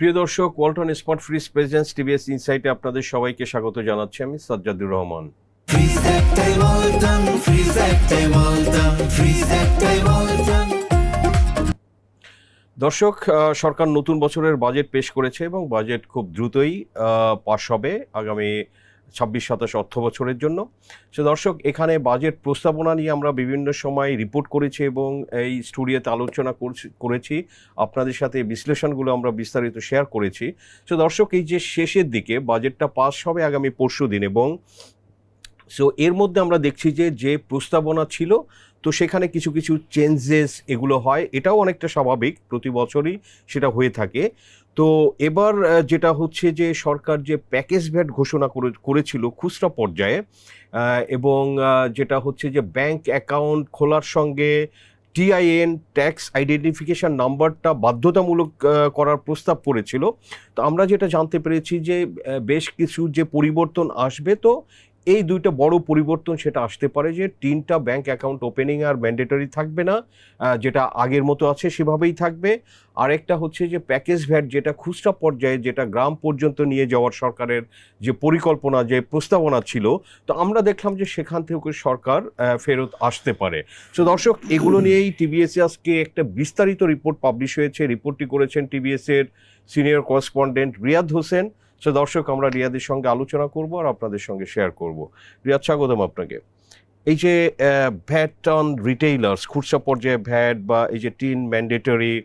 প্রিয় দর্শক, Walton spot fridge presents TVS ইনসাইটে আপনাদের সবাইকে স্বাগত জানাচ্ছি আমি সাজ্জাদুর রহমান। দর্শক, সরকার নতুন বছরের বাজেট পেশ করেছে এবং বাজেট খুব দ্রুতই পাশ হবে আগামী 26-27 অর্থ বছরের জন্য। সে দর্শক, এখানে বাজেট প্রস্তাবনা নিয়ে আমরা বিভিন্ন সময় রিপোর্ট করেছি এবং এই স্টুডিওতে আলোচনা করেছি, আপনাদের সাথে বিশ্লেষণগুলো আমরা বিস্তারিত শেয়ার করেছি। সো দর্শক, এই যে শেষের দিকে বাজেটটা পাস হবে আগামী পরশু দিন, এবং সো এর মধ্যে আমরা দেখছি যে প্রস্তাবনা ছিল তো সেখানে কিছু কিছু চেঞ্জেস এগুলো হয়, এটাও অনেকটা স্বাভাবিক, প্রতি বছরই সেটা হয়ে থাকে। তো এবার যেটা হচ্ছে যে সরকার যে প্যাকেজ ভ্যাট ঘোষণা করেছিল খুচরা পর্যায়ে, এবং যেটা হচ্ছে যে ব্যাংক অ্যাকাউন্ট খোলার সঙ্গে টিআইএন ট্যাক্স আইডেন্টিফিকেশন নাম্বারটা বাধ্যতামূলক করার প্রস্তাব করেছিল। তো আমরা যেটা জানতে পেরেছি যে বেশ কিছু যে পরিবর্তন আসবে, তো এই দুইটা বড় পরিবর্তন সেটা আসতে পারে যে 3টা ব্যাংক অ্যাকাউন্ট ওপেনিং আর ম্যান্ডেটরি থাকবে না, যেটা আগের মতো আছে সেভাবেই থাকবে। আরেকটা হচ্ছে যে প্যাকেজ ভ্যাট যেটা খুচরা পর্যায়ে যেটা গ্রাম পর্যন্ত নিয়ে যাওয়ার সরকারের যে পরিকল্পনা, যে প্রস্তাবনা ছিল, তো আমরা দেখলাম যে সেখান থেকে সরকার ফেরত আসতে পারে। তো দর্শক, এগুলো নিয়েই টিভিএসে আজকে একটা বিস্তারিত রিপোর্ট পাবলিশ হয়েছে। রিপোর্টটি করেছেন টিভিএসের senior correspondent Riyad Hossain. So দর্শক, আমরা রিয়াদের সঙ্গে আলোচনা করব আর আপনাদের সঙ্গে শেয়ার করব। রিয়াদ, স্বাগতম আপনাকে। এই যে ভ্যাট অন রিটেইলার্স, খুচরা পর্যায়ে ভ্যাট বা এই যে টিন ম্যান্ডেটরি,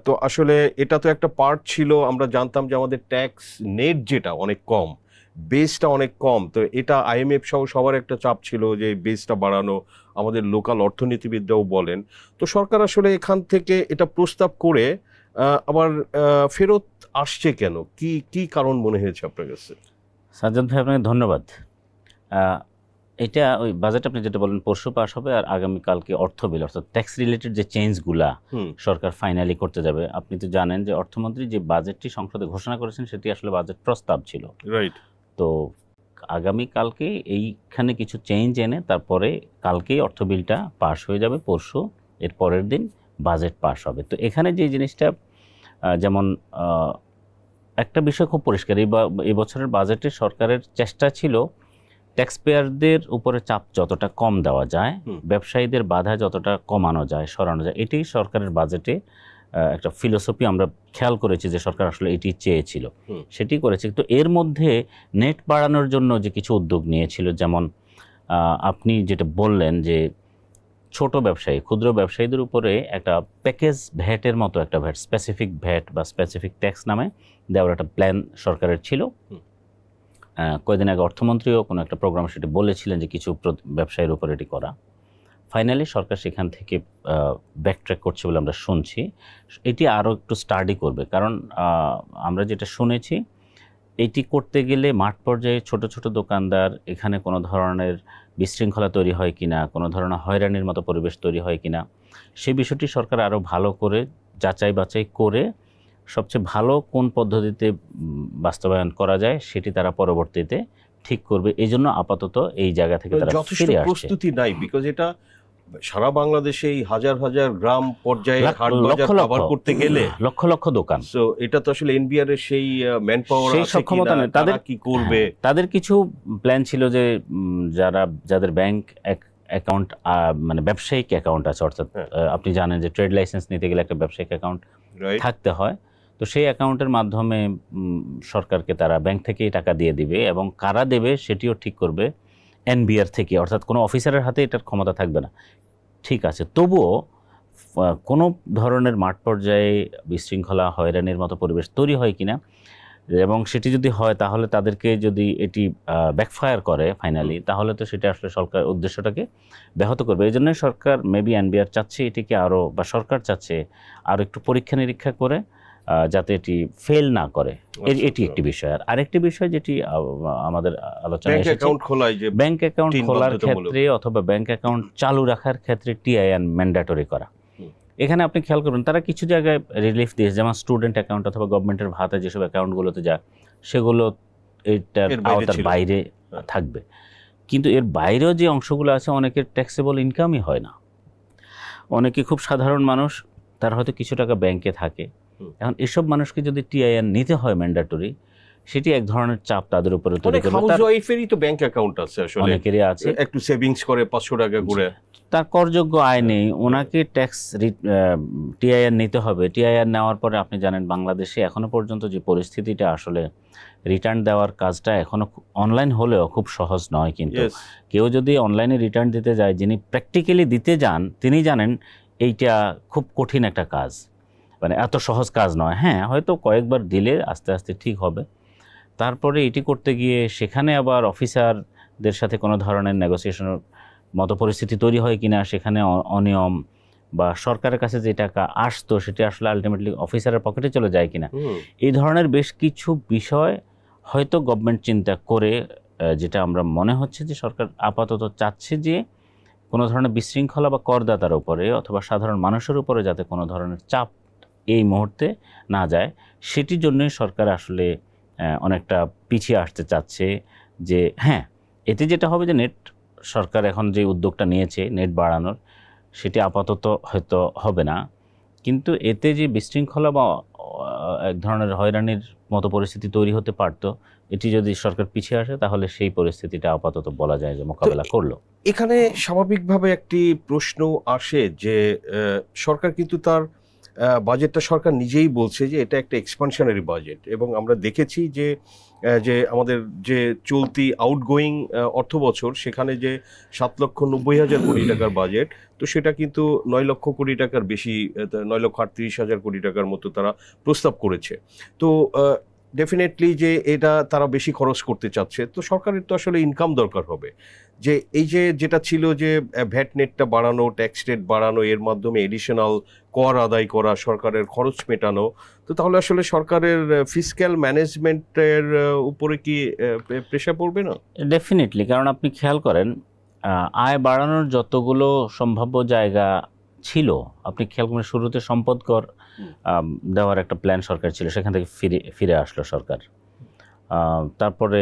তো আসলে এটা তো একটা পার্ট ছিল। আমরা জানতাম যে আমাদের ট্যাক্স নেট যেটা অনেক কম, বেসটা অনেক কম, তো এটা আইএমএফ সহ সবার একটা চাপ ছিল যে বেসটা বাড়ানো, আমাদের লোকাল অর্থনীতিবিদরাও বলেন। তো সরকার আসলে এখান থেকে এটা প্রস্তাব করে আবার ফেরত আসছে কেন? কি কারণ মনে হয়েছে আপনার কাছে? সাজ্জাদ ভাই, আপনাকে ধন্যবাদ। এটা ওই বাজেট আপনি যেটা বলেন পরশু পাস হবে, আর আগামীকালকে অর্থ বিল অর্থাৎ ট্যাক্স রিলেটেড যে চেঞ্জগুলা সরকার ফাইনালি করতে যাবে। আপনি তো জানেন যে অর্থমন্ত্রী যে বাজেটটি সংসদে ঘোষণা করেছেন সেটি আসলে বাজেট প্রস্তাব ছিল, রাইট। তো আগামীকালকে এইখানে কিছু চেঞ্জ এনে তারপরে কালকেই অর্থ বিলটা পাস হয়ে যাবে, পরশু এর পরের দিন বাজেট পাস হবে। তো এখানে যে জিনিসটা, যেমন একটা বিষয় খুব পরিষ্কার, এই বছরের বাজেটে সরকারের চেষ্টা ছিল ট্যাক্সপেয়ারদের উপরে চাপ যতটা কম দেওয়া যায়, ব্যবসায়ীদের বাধা যতটা কমানো যায়, সরানো যায়। এটাই সরকারের বাজেটে একটা ফিলোসফি আমরা খেয়াল করেছি যে সরকার আসলে এটি চেয়েছিল, সেটি করেছে। তো এর মধ্যে নেট বাড়ানোর জন্য যে কিছু উদ্যোগ নিয়েছিল, যেমন আপনি যেটা বললেন যে ছোট ব্যবসায়ী, ক্ষুদ্র ব্যবসায়ীদের উপরে একটা প্যাকেজ ভ্যাটের মতো একটা ভ্যাট, স্পেসিফিক ভ্যাট বা স্পেসিফিক ট্যাক্স নামে দেওয়ার একটা প্ল্যান সরকারের ছিল। কয়েকদিন আগে অর্থমন্ত্রীও কোনো একটা প্রোগ্রামে সেটি বলেছিলেন যে কিছু ব্যবসায়ীর উপর এটি করা। ফাইনালি সরকার সেখান থেকে ব্যাকট্র্যাক করছে বলে আমরা শুনছি। এটি আরও একটু স্টাডি করবে, কারণ আমরা যেটা শুনেছি এটি করতে গেলে মাঠ পর্যায়ে ছোট ছোট দোকানদার, এখানে কোনো ধরনের বিশৃঙ্খলা তৈরি হয় কিনা, কোনো ধরনের হয়রানির মতো পরিবেশ তৈরি হয় কিনা, সেই বিষয়টি সরকার আরও ভালো করে যাচাই বাছাই করে সবচেয়ে ভালো কোন পদ্ধতিতে বাস্তবায়ন করা যায় সেটি তারা পরবর্তীতে ঠিক করবে। এই জন্য আপাতত এই জায়গা থেকে তারা ফিরে আসছে। প্রস্তুতি নাই, বিকজ এটা সারা বাংলাদেশে এই হাজার হাজার গ্রাম পর্যায়ে হাট বাজার কভার করতে গেলে লক্ষ লক্ষ দোকান। সো এটা তো আসলে এনবিআর এর সেই ম্যান পাওয়ার, সেই সক্ষমতা নেই। তাদের কি করবে? তাদের কিছু প্ল্যান ছিল যে যাদের ব্যাংক অ্যাকাউন্ট, মানে ব্যবসায়িক অ্যাকাউন্ট আছে, অর্থাৎ আপনি জানেন যে ট্রেড লাইসেন্স নিতে গেলে একটা ব্যবসায়িক অ্যাকাউন্ট থাকতে হয়, তো সেই অ্যাকাউন্টের মাধ্যমে সরকারকে তারা ব্যাংক থেকেই টাকা দিয়ে দিবে, এবং কারা দেবে সেটিও ঠিক করবে এনবিআর থেকে, অর্থাৎ কোনো অফিসারের হাতে এটার ক্ষমতা থাকবে না। ঠিক আছে, তবুও কোনো ধরনের মাঠ পর্যায়ে বিশৃঙ্খলা, হয়রানির মতো পরিবেশ তৈরি হয় কিনা, এবং সেটি যদি হয় তাহলে তাদেরকে যদি এটি ব্যাকফায়ার করে ফাইনালি, তাহলে তো সেটা আসলে সরকার উদ্দেশ্যটাকে ব্যাহত করবে। এই জন্যই সরকার মেবি এনবিআর চাচ্ছে এটিকে আরও, বা সরকার চাচ্ছে আরও একটু পরীক্ষা নিরীক্ষা করে যাতে এটি ফেল না করে। এটি একটি বিষয়। আর আরেকটি বিষয় যেটি আমাদের আলোচনায় এসেছে, ব্যাংক অ্যাকাউন্ট খোলার ক্ষেত্রে অথবা ব্যাংক অ্যাকাউন্ট চালু রাখার ক্ষেত্রে টিআইএন ম্যান্ডেটরি করা। এখানে আপনি খেয়াল করবেন তারা কিছু জায়গায় রিলিফ দিয়েছে, যেমন স্টুডেন্ট অ্যাকাউন্ট অথবা গভর্নমেন্টের ভাতা যেসব অ্যাকাউন্টগুলোতে যায় সেগুলো এটার আওতার বাইরে থাকবে। কিন্তু এর বাইরেও যে অংশগুলো আছে অনেকের ট্যাক্সেবল ইনকামই হয় না। অনেকে খুব সাধারণ মানুষ, তার হয়তো কিছু টাকা ব্যাংকে থাকে, এখন এসব মানুষকে যদি টিআইএন নিতে হয় ম্যান্ডেটরি, সেটি এক ধরনের চাপ তাদের উপরে তৈরি অনেক করবে। হাউসওয়াইফেরই তো ব্যাংক অ্যাকাউন্ট আছে, আসলে অনেকেরই আছে, একটু সেভিংস করে 500 টাকা করে, তার করযোগ্য আয় নেই, ওনাকে ট্যাক্স টিআইআর নিতে হবে। টিআইআর নেওয়ার পরে আপনি জানেন বাংলাদেশে এখনো পর্যন্ত যে পরিস্থিতিটা, আসলে রিটার্ন দেওয়ার কাজটা এখনো অনলাইন হলেও খুব সহজ নয়। কিন্তু Yes. কেউ যদি অনলাইনে রিটার্ন দিতে যায়, যিনি প্র্যাকটিক্যালি দিতে যান তিনি জানেন এইটা খুব কঠিন একটা কাজ, মানে এত সহজ কাজ নয়। হ্যাঁ, হয়তো কয়েকবার দিলে আস্তে আস্তে ঠিক হবে। তারপরে এটি করতে গিয়ে সেখানে আবার অফিসারদের সাথে কোনো ধরনের নেগোসিয়েশনের মতো পরিস্থিতি তৈরি হয় কিনা, সেখানে অনিয়ম বা সরকারের কাছে যে টাকা আসতো সেটি আসলে আলটিমেটলি অফিসারের পকেটে চলে যায় কিনা, এই ধরনের বেশ কিছু বিষয় হয়তো গভর্নমেন্ট চিন্তা করে, যেটা আমরা মনে হচ্ছে যে সরকার আপাতত চাচ্ছে যে কোনো ধরনের বিশৃঙ্খলা বা করদাতার উপরে অথবা সাধারণ মানুষের উপরে যাতে কোনো ধরনের চাপ এই মুহূর্তে না যায়, সেটির জন্যই সরকার আসলে অনেকটা পিছিয়ে আসতে চাচ্ছে। যে হ্যাঁ, এতে যেটা হবে যে নেট, সরকার এখন যে উদ্যোগটা নিয়েছে নেট বাড়ানোর, সেটি আপাতত হয়তো হবে না, কিন্তু এতে যে বিশৃঙ্খলা বা এক ধরনের হয়রানির মতো পরিস্থিতি তৈরি হতে পারত, এটি যদি সরকার পিছিয়ে আসে তাহলে সেই পরিস্থিতিটা আপাতত বলা যায় যে মোকাবেলা করলো। এখানে স্বাভাবিকভাবে একটি প্রশ্ন আসে যে সরকার কিন্তু তার বাজেটটা সরকার নিজেই বলছে যে এটা একটা এক্সপানশনারি বাজেট, এবং আমরা দেখেছি যে যে আমাদের যে চলতি আউটগোয়িং অর্থ বছর, সেখানে যে 7,90,000 কোটি টাকার বাজেট, তো সেটা কিন্তু 9 লক্ষ কোটি টাকার বেশি, 9,38,000 কোটি টাকার মতো তারা প্রস্তাব করেছে। তো ডেফিনেটলি যে এটা তারা বেশি খরচ করতে চাচ্ছে, তো সরকারের তো আসলে ইনকাম দরকার হবে। যে এই যে যেটা ছিল যে ভ্যাট নেটটা বাড়ানো, ট্যাক্স রেট বাড়ানো, এর মাধ্যমে এডিশনাল কর আদায় করা, সরকারের খরচ মেটানো, তো তাহলে আসলে সরকারের ফিসক্যাল ম্যানেজমেন্টের উপরে কি প্রেশার পড়বে না? ডেফিনেটলি, কারণ আপনি খেয়াল করেন আয় বাড়ানোর যতগুলো সম্ভাব্য জায়গা ছিল, আপনি খেয়াল করেন শুরুতে সম্পদ কর দেওয়ার একটা প্ল্যান সরকার ছিল, সেখান থেকে ফিরে আসলো সরকার। তারপরে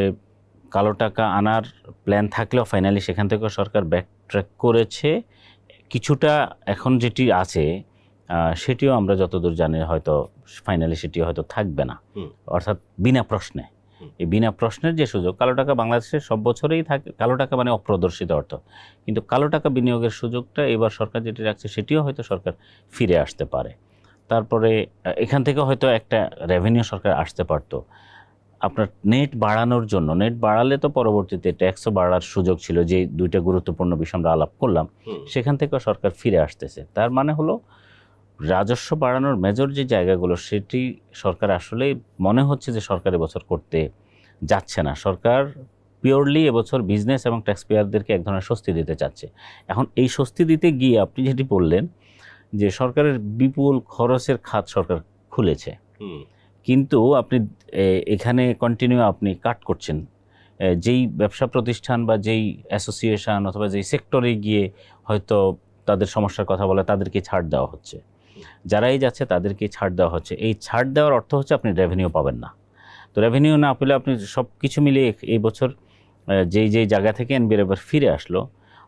কালো টাকা আনার প্ল্যান থাকলেও ফাইনালি সেখান থেকেও সরকার ব্যাকট্র্যাক করেছে কিছুটা। এখন যেটি আছে সেটিও আমরা যতদূর জানি হয়তো ফাইনালি সেটিও হয়তো থাকবে না, অর্থাৎ বিনা প্রশ্নে। এই বিনা প্রশ্নের যে সুযোগ, কালো টাকা বাংলাদেশে সব বছরেই থাকে, কালো টাকা মানে অপ্রদর্শিত অর্থ, কিন্তু কালো টাকা বিনিয়োগের সুযোগটা এবার সরকার যেটি রাখছে সেটিও হয়তো সরকার ফিরে আসতে পারে। তারপরে এখান থেকে হয়তো একটা রেভিনিউ সরকার আসতে পারতো আপনার নেট বাড়ানোর জন্য। নেট বাড়ালে তো পরবর্তীতে ট্যাক্সও বাড়ার সুযোগ ছিল, যে দুইটা গুরুত্বপূর্ণ বিষয় আমরা আলাপ করলাম, সেখান থেকেও সরকার ফিরে আসতেছে। তার মানে হলো রাজস্ব বাড়ানোর মেজর যে জায়গাগুলো, সেটি সরকার আসলেই মনে হচ্ছে যে সরকার এবছর করতে যাচ্ছে না। সরকার পিওরলি এবছর বিজনেস এবং ট্যাক্স পেয়ারদেরকে এক ধরনের স্বস্তি দিতে চাচ্ছে। এখন এই স্বস্তি দিতে গিয়ে আপনি যেটি বললেন যে সরকারের বিপুল খরচের খাত সরকার খুলেছে, কিন্তু আপনি এখানে কন্টিনিউ আপনি কাট করছেন। যেই ব্যবসা প্রতিষ্ঠান বা যেই অ্যাসোসিয়েশন অথবা যেই সেক্টরে গিয়ে হয়তো তাদের সমস্যার কথা বলে, তাদেরকে ছাড় দেওয়া হচ্ছে, যারাই যাচ্ছে তাদেরকে ছাড় দেওয়া হচ্ছে। এই ছাড় দেওয়ার অর্থ হচ্ছে আপনি রেভিনিউ পাবেন না। তো রেভিনিউ না পেলে আপনি সব কিছু মিলিয়ে এই বছর যেই জায়গা থেকে এনবিআর এবার ফিরে আসলো,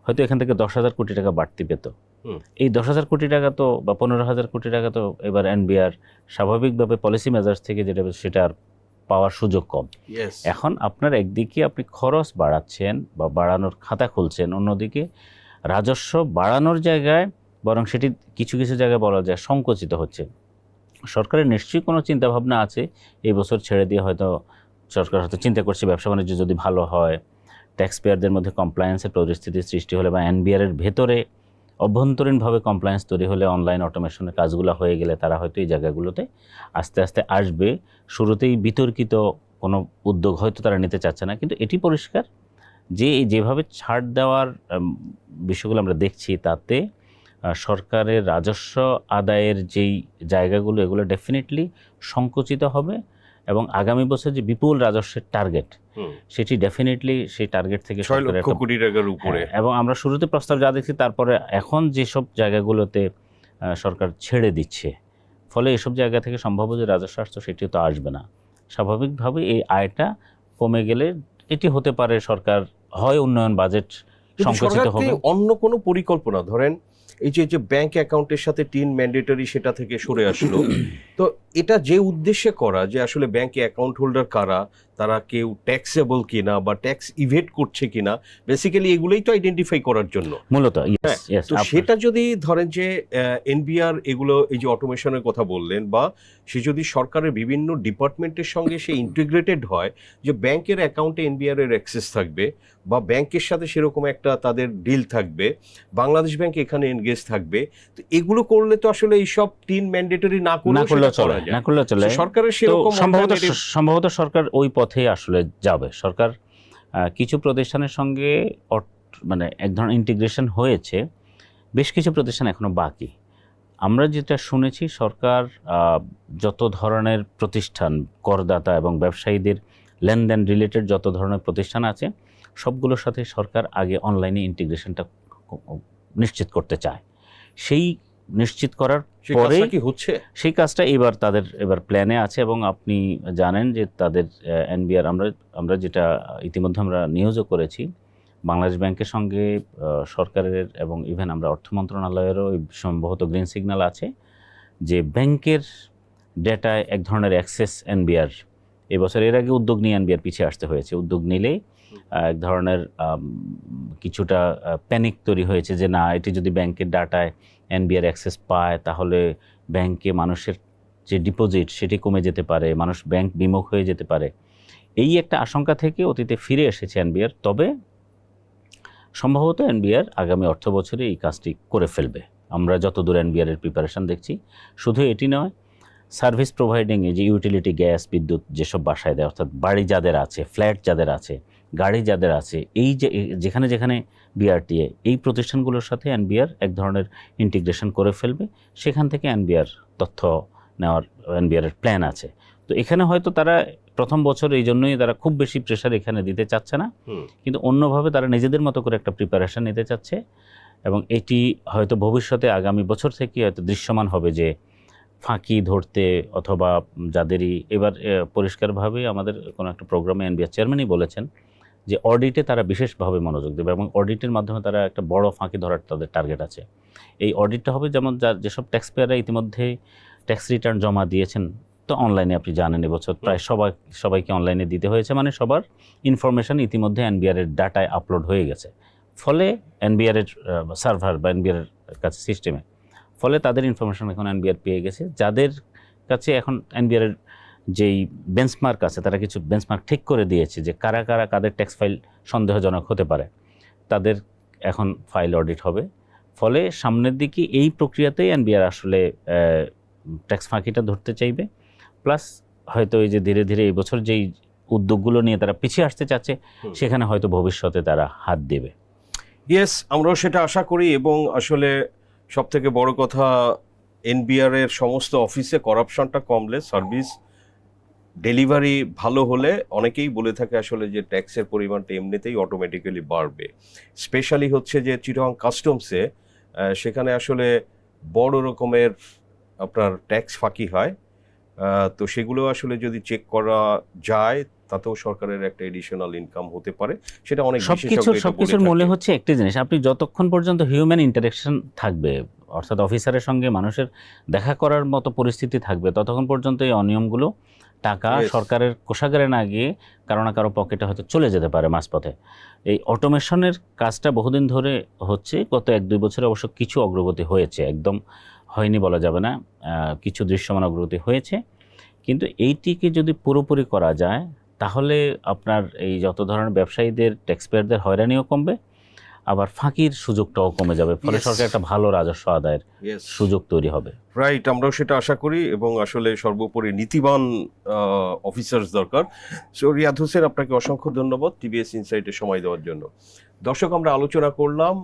হয়তো এখান থেকে 10,000 কোটি টাকা বাড়তি পেত। এই 10,000 কোটি টাকা তো বা 15,000 কোটি টাকা তো এবার এনবিআর স্বাভাবিকভাবে পলিসি মেজার্স থেকে যেটা সেটা আর পাওয়ার সুযোগ কম। এখন আপনার একদিকে আপনি খরচ বাড়াচ্ছেন বা বাড়ানোর খাতা খুলছেন, অন্যদিকে রাজস্ব বাড়ানোর জায়গায় বরং সেটি কিছু কিছু জায়গায় বলা যায় সংকুচিত হচ্ছে। সরকারের নিশ্চয়ই কোনো চিন্তাভাবনা আছে এই বছর ছেড়ে দিয়ে, হয়তো সরকার হয়তো চিন্তা করছে ব্যবসা বাণিজ্য যদি ভালো হয়, ট্যাক্স পেয়ারদের মধ্যে কমপ্লায়েন্সের পরিস্থিতি সৃষ্টি হলে বা এনবিআরের ভেতরে অভ্যন্তরীণভাবে কমপ্লায়েন্স তৈরি হলে, অনলাইন অটোমেশনের কাজগুলো হয়ে গেলে তারা হয়তো এই জায়গাগুলোতে আস্তে আস্তে আসবে। শুরুতেই বিতর্কিত কোনো উদ্যোগ হয়তো তারা নিতে চাচ্ছে না, কিন্তু এটি পরিষ্কার যে যেভাবে ছাড় দেওয়ার বিষয়গুলো আমরা দেখছি, তাতে সরকারের রাজস্ব আদায়ের যেই জায়গাগুলো, এগুলো ডেফিনেটলি সংকুচিত হবে এবং আগামী বছর যে বিপুল রাজস্বের টার্গেট, সেটি ডেফিনেটলি সেই টার্গেট থেকে 6 লক্ষ কোটি টাকার উপরে। এবং আমরা শুরুতে প্রস্তাব যা দেখছি, তারপরে এখন যেসব জায়গাগুলোতে সরকার ছেড়ে দিচ্ছে, ফলে এসব জায়গা থেকে সম্ভাব্য যে রাজস্ব আসছে সেটিও তো আসবে না। স্বাভাবিকভাবে এই আয়টা কমে গেলে এটি হতে পারে সরকার হয় উন্নয়ন বাজেট সংকুচিত হবে। অন্য কোনো পরিকল্পনা, ধরেন এই যে ব্যাংক অ্যাকাউন্টের সাথে টিন ম্যান্ডেটরি, সেটা থেকে সরে আসলো, তো এটা যে উদ্দেশ্যে করা যে আসলে ব্যাংকে অ্যাকাউন্ট হোল্ডার কারা, তারা কেউ ট্যাক্সেবল কিনা বা ট্যাক্স ইভেড করছে কিনা, বেসিক্যালি এগুলোই তো আইডেন্টিফাই করার জন্য মূলত। হ্যাঁ। তো সেটা যদি ধরেন যে এনবিআর এগুলো এই যে অটোমেশনের কথা বললেন, বা সে যদি সরকারের বিভিন্ন ডিপার্টমেন্টের সঙ্গে সে ইন্টিগ্রেটেড হয়, যে ব্যাংকের অ্যাকাউন্টে এনবিআর এর অ্যাক্সেস থাকবে বা ব্যাংকের সাথে সেরকম একটা তাদের ডিল থাকবে, বাংলাদেশ ব্যাংক এখানে এনগেজ থাকবে, তো এগুলো করলে তো আসলে এইসব 3 ম্যান্ডেটরি না করলেও চলে। সরকারের সেরকম সম্ভবত সরকার ওই পথে আসলে যাবে। সরকার কিছু প্রতিষ্ঠানের সঙ্গে মানে এক ধরনের ইন্টিগ্রেশন হয়েছে, বেশ কিছু প্রতিষ্ঠান এখনো বাকি। আমরা যেটা শুনেছি, সরকার যত ধরনের প্রতিষ্ঠান, করদাতা এবং ব্যবসায়ীদের লেনদেন রিলেটেড যত ধরনের প্রতিষ্ঠান আছে, সবগুলোর সাথে সরকার আগে অনলাইনে ইন্টিগ্রেশনটা নিশ্চিত করতে চায়। সেই নিশ্চিত করার পরে কি হচ্ছে, সেই কাজটা এবার প্ল্যানে আছে। এবং আপনি জানেন যে তাদের এনবিআর আমরা যেটা ইতিমধ্যে আমরা নিউজও করেছি, বাংলাদেশ ব্যাংকের সঙ্গে সরকারের এবং ইভেন আমরা অর্থ মন্ত্রণালয়েরও সম্ভবত গ্রিন সিগন্যাল আছে যে ব্যাংকের ডেটায় এক ধরনের অ্যাক্সেস এনবিআর এবছর, এর আগে উদ্যোগ নিয়ে এনবিআর পিছিয়ে আসতে হয়েছে। উদ্যোগ নিলেই এক ধরনের কিছুটা প্যানিক তৈরি হয়েছে যে না, এটি যদি ব্যাংকের ডাটায় এনবিআর অ্যাক্সেস পায় তাহলে ব্যাংকে মানুষের যে ডিপোজিট সেটি কমে যেতে পারে, মানুষ ব্যাংক বিমুখ হয়ে যেতে পারে। এই একটা আশঙ্কা থেকে অতীতে ফিরে এসেছে এনবিআর। তবে সম্ভবত এনবিআর আগামী অর্থ বছরে এই কাজটি করে ফেলবে। আমরা যতদূর এনবিআর এর প্রিপারেশন দেখছি, শুধু এটি নয়, সার্ভিস প্রোভাইডিংয়ে যে ইউটিলিটি, গ্যাস, বিদ্যুৎ যেসব বাসায় দেয়, অর্থাৎ বাড়ি যাদের আছে, ফ্ল্যাট যাদের আছে, গাড়ি যাদের আছে, এই যে যেখানে যেখানে বিআরটিএ, এই প্রতিষ্ঠানগুলোর সাথে এনবিআর এক ধরনের ইন্টিগ্রেশন করে ফেলবে। সেখান থেকে এনবিআর তথ্য নেওয়ার এনবিআরের প্ল্যান আছে। তো এখানে হয়তো তারা প্রথম বছর এই জন্যই তারা খুব বেশি প্রেশার এখানে দিতে চাচ্ছে না, কিন্তু অন্যভাবে তারা নিজেদের মতো করে একটা প্রিপারেশন নিতে চাচ্ছে। এবং এটি হয়তো ভবিষ্যতে আগামী বছর থেকে হয়তো দৃশ্যমান হবে যে ফাঁকি ধরতে অথবা যাদেরই এবার পরিষ্কারভাবে আমাদের কোনো একটা প্রোগ্রামে এনবিআর চেয়ারম্যানই বলেছেন যে অডিটে তারা বিশেষভাবে মনোযোগ দেবে এবং অডিটের মাধ্যমে তারা একটা বড় ফাঁকি ধরার তাদের টার্গেট আছে। এই অডিটটা হবে যেমন যেসব ট্যাক্স পেয়াররা ইতিমধ্যে ট্যাক্স রিটার্ন জমা দিয়েছেন, তো অনলাইনে আপনি জানেন এবছর প্রায় সবাইকে অনলাইনে দিতে হয়েছে, মানে সবার ইনফরমেশান ইতিমধ্যে এনবিআরের ডাটায় আপলোড হয়ে গেছে। ফলে এনবিআরের সার্ভার বা এনবিআরের কাছে সিস্টেমে, ফলে তাদের ইনফরমেশন এখন এনবিআর পেয়ে গেছে। যাদের কাছে এখন এনবিআরের যেই বেঞ্চমার্ক আছে, তারা কিছু বেঞ্চমার্ক ঠিক করে দিয়েছে যে কারা কারা কাদের ট্যাক্স ফাইল সন্দেহজনক হতে পারে, তাদের এখন ফাইল অডিট হবে। ফলে সামনের দিকে এই প্রক্রিয়াতেই এনবিআর আসলে ট্যাক্স ফাঁকিটা ধরতে চাইবে। প্লাস হয়তো এই যে ধীরে ধীরে এই বছর যেই উদ্যোগগুলো নিয়ে তারা পিছিয়ে আসতে চাচ্ছে, সেখানে হয়তো ভবিষ্যতে তারা হাত দেবে। ইয়েস, আমরাও সেটা আশা করি। এবং আসলে সবথেকে বড় কথা, এনবিআর এর সমস্ত অফিসে করাপশনটা কমলে, সার্ভিস ডেলিভারি ভালো হলে, অনেকেই বলে থাকে আসলে যে ট্যাক্সের পরিমাণটা এমনিতেই অটোমেটিক্যালি বাড়বে। স্পেশালি হচ্ছে যে চিটাগং কাস্টমসে, সেখানে আসলে বড় রকমের আপনার ট্যাক্স ফাঁকি হয়। তো সেগুলো আসলে যদি চেক করা যায়, তাতেও সরকারের একটা এডিশনাল ইনকাম হতে পারে। সেটা অনেক সবকিছুর মূলে হচ্ছে একটি জিনিস, আপনি যতক্ষণ পর্যন্ত হিউম্যান ইন্টারাকশন থাকবে, অর্থাৎ অফিসারের সঙ্গে মানুষের দেখা করার মতো পরিস্থিতি থাকবে, ততক্ষণ পর্যন্ত এই অনিয়মগুলো টাকা সরকারের কোষাগারে না গিয়ে কারো না কারো পকেটে হয়তো চলে যেতে পারে মাঝপথে। এই অটোমেশনের কাজটা বহুদিন ধরে হচ্ছে, গত 1-2 বছরে অবশ্য কিছু অগ্রগতি হয়েছে, একদম হয়নি বলা যাবে না, কিছু দৃশ্যমান অগ্রগতি হয়েছে। কিন্তু এইটিকে যদি পুরোপুরি করা যায়, তাহলে আপনার এই যত ধরনের ব্যবসায়ীদের, ট্যাক্সপেয়ারদের হয়রানিও কমবে, আবার ফাঁকির সুযোগটাও কমে যাবে। ফলে সরকার একটা ভালো রাজস্ব আদায়ের সুযোগ তৈরি হবে। রাইট, আমরাও সেটা আশা করি। এবং আসলে সর্বোপরি নীতিবান অফিসার্স দরকার। সো রিয়াদ হোসেন, আপনাকে অসংখ্য ধন্যবাদ টিবিএস ইনসাইটে সময় দেওয়ার জন্য। দর্শক, আমরা আলোচনা করলাম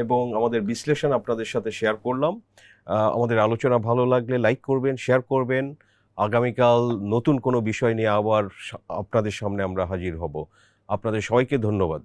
এবং আমাদের বিশ্লেষণ আপনাদের সাথে শেয়ার করলাম। আমাদের আলোচনা ভালো লাগলে লাইক করবেন, শেয়ার করবেন। আগামীকাল নতুন কোনো বিষয় নিয়ে আবার আপনাদের সামনে আমরা হাজির হব। আপনাদের সবাইকে ধন্যবাদ।